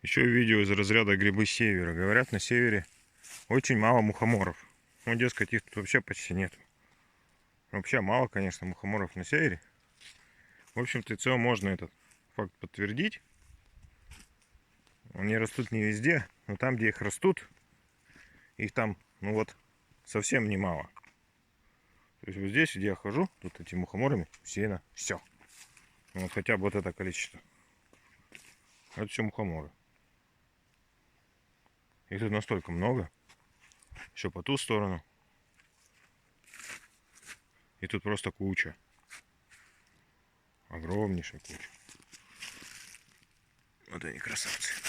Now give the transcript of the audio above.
Еще видео из разряда грибы севера. Говорят, на севере очень мало мухоморов. Ну, дескать, их тут вообще почти нет. Вообще мало, конечно, мухоморов на севере. В общем-то, и целом можно этот факт подтвердить. Они растут не везде, но там, где их растут, их там, ну вот, совсем немало. То есть вот здесь, где я хожу, тут эти мухоморами усеяно все. Вот хотя бы вот это количество. Это все мухоморы. Их тут настолько много. Еще по ту сторону. И тут просто куча. Огромнейшая куча. Вот они красавцы.